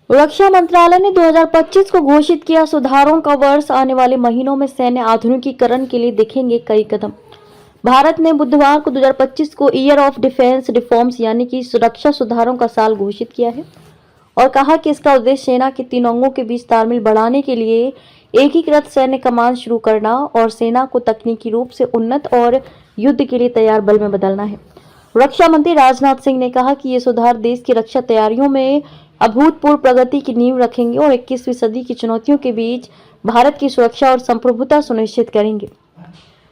रक्षा मंत्रालय ने 2025 को घोषित किया सुधारों का वर्ष। आने वाले महीनों में सैन्य आधुनिकीकरण के लिए दिखेंगे कई कदम। भारत ने बुधवार को 2025 को ईयर ऑफ डिफेंस रिफॉर्म्स यानी कि सुरक्षा सुधारों का साल घोषित किया है और कहा कि इसका उद्देश्य सेना के तीन अंगों के बीच तालमेल बढ़ाने के लिए एकीकृत सैन्य कमान शुरू करना और सेना को तकनीकी रूप से उन्नत और युद्ध के लिए तैयार बल में बदलना है। रक्षा मंत्री राजनाथ सिंह ने कहा कि ये सुधार देश की रक्षा तैयारियों में अभूतपूर्व प्रगति की नींव रखेंगे और 21वीं सदी की चुनौतियों के बीच भारत की सुरक्षा और संप्रभुता सुनिश्चित करेंगे।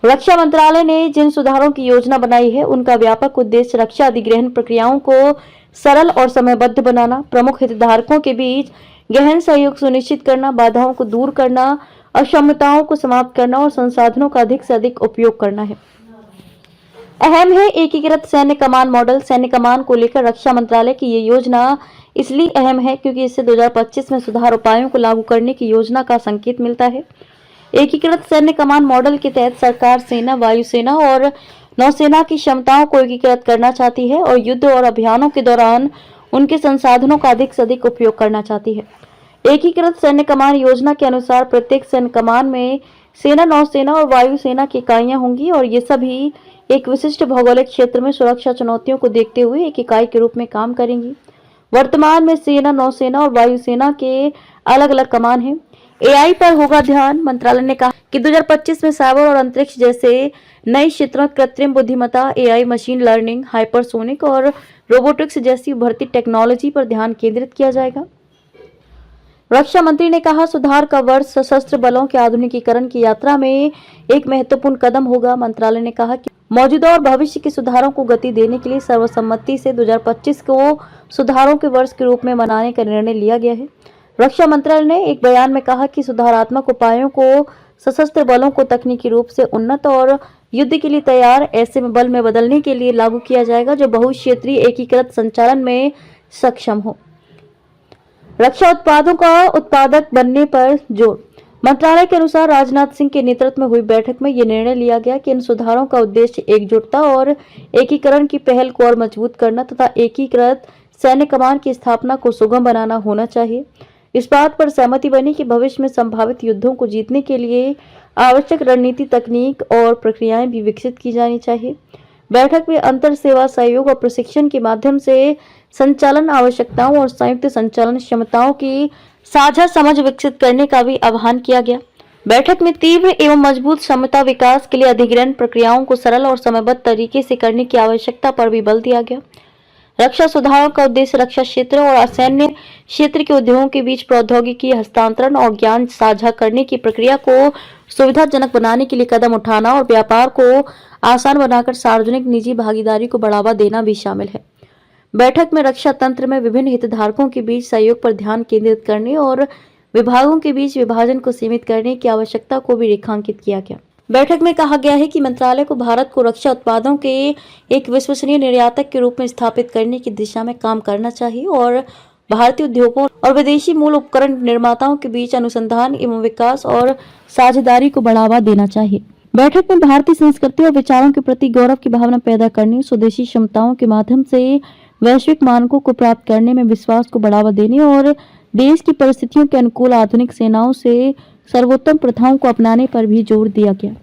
रक्षा मंत्रालय ने जिन सुधारों की योजना बनाई है उनका व्यापक उद्देश्य रक्षा अधिग्रहण प्रक्रियाओं को सरल और समयबद्ध बनाना, प्रमुख हितधारकों के बीच गहन सहयोग सुनिश्चित करना, बाधाओं को दूर करना, अक्षमताओं को समाप्त करना और संसाधनों का अधिक से अधिक उपयोग करना है। अहम है एकीकृत सैन्य कमान मॉडल। सैन्य कमान को लेकर रक्षा मंत्रालय की ये योजना इसलिए अहम है क्योंकि इससे 2025 में सुधार उपायों को लागू करने की योजना का संकेत मिलता है। एकीकृत सैन्य कमान मॉडल के तहत सरकार सेना, वायुसेना और नौसेना की क्षमताओं को एकीकृत करना चाहती है और युद्ध और अभियानों के दौरान उनके संसाधनों का अधिक से अधिक उपयोग करना चाहती है। एकीकृत सैन्य कमान योजना के अनुसार प्रत्येक सैन्य कमान में सेना, नौसेना और वायुसेना की इकाइयां होंगी और ये सभी एक विशिष्ट भौगोलिक क्षेत्र में सुरक्षा चुनौतियों को देखते हुए एक इकाई के रूप में काम करेंगी। वर्तमान में सेना, नौसेना और वायुसेना के अलग अलग कमान हैं। एआई पर होगा ध्यान। मंत्रालय ने कहा कि 2025 में साइबर और अंतरिक्ष जैसे नए क्षेत्रों, कृत्रिम बुद्धिमत्ता, एआई, मशीन लर्निंग, हाइपरसोनिक और रोबोटिक्स जैसी उभरती टेक्नोलॉजी पर ध्यान केंद्रित किया जाएगा। रक्षा मंत्री ने कहा सुधार का वर्ष सशस्त्र बलों के आधुनिकीकरण की यात्रा में एक महत्वपूर्ण कदम होगा। मंत्रालय ने कहा कि मौजूदा और भविष्य के सुधारों को गति देने के लिए सर्वसम्मति से 2025 को सुधारों के वर्ष के रूप में मनाने का निर्णय लिया गया है। रक्षा मंत्रालय ने एक बयान में कहा कि सुधारात्मक उपायों को सशस्त्र बलों को तकनीकी रूप से उन्नत और युद्ध के लिए तैयार ऐसे में बल में बदलने के लिए लागू किया जाएगा जो बहुक्षेत्रीय एकीकृत संचालन में सक्षम हो। रक्षा उत्पादों का उत्पादक बनने पर जोर। मंत्रालय के अनुसार राजनाथ सिंह के नेतृत्व में हुई बैठक में यह निर्णय लिया गया कि इन सुधारों का उद्देश्य एकजुटता और एकीकरण की पहल को और मजबूत करना तथा एकीकृत सैन्य कमान की स्थापना को सुगम बनाना होना चाहिए। इस बात पर सहमति बनी कि भविष्य में संभावित युद्धों को जीतने के लिए आवश्यक रणनीति, तकनीक और प्रक्रियाएं भी विकसित की जानी चाहिए। बैठक में अंतर सेवा सहयोग और प्रशिक्षण के माध्यम से संचालन आवश्यकताओं और संयुक्त संचालन क्षमताओं की साझा समझ विकसित करने का भी आह्वान किया गया। बैठक में तीव्र एवं मजबूत क्षमता विकास के लिए अधिग्रहण प्रक्रियाओं को सरल और समयबद्ध तरीके से करने की आवश्यकता पर भी बल दिया गया। रक्षा सुधारों का उद्देश्य रक्षा क्षेत्र और असैन्य क्षेत्र के उद्योगों के बीच प्रौद्योगिकी हस्तांतरण और ज्ञान साझा करने की प्रक्रिया को सुविधाजनक बनाने के लिए कदम उठाना और व्यापार को आसान बनाकर सार्वजनिक निजी भागीदारी को बढ़ावा देना भी शामिल है। बैठक में रक्षा तंत्र में विभिन्न हितधारकों के बीच सहयोग पर ध्यान केंद्रित करने और विभागों के बीच विभाजन को सीमित करने की आवश्यकता को भी रेखांकित किया गया। बैठक में कहा गया है कि मंत्रालय को भारत को रक्षा उत्पादों के एक विश्वसनीय निर्यातक के रूप में स्थापित करने की दिशा में काम करना चाहिए और भारतीय उद्योगों और विदेशी मूल उपकरण निर्माताओं के बीच अनुसंधान एवं विकास और साझेदारी को बढ़ावा देना चाहिए। बैठक में भारतीय संस्कृति और विचारों के प्रति गौरव की भावना पैदा करने, स्वदेशी क्षमताओं के माध्यम से वैश्विक मानकों को प्राप्त करने में विश्वास को बढ़ावा देने और देश की परिस्थितियों के अनुकूल आधुनिक सेनाओं से सर्वोत्तम प्रथाओं को अपनाने पर भी जोर दिया गया।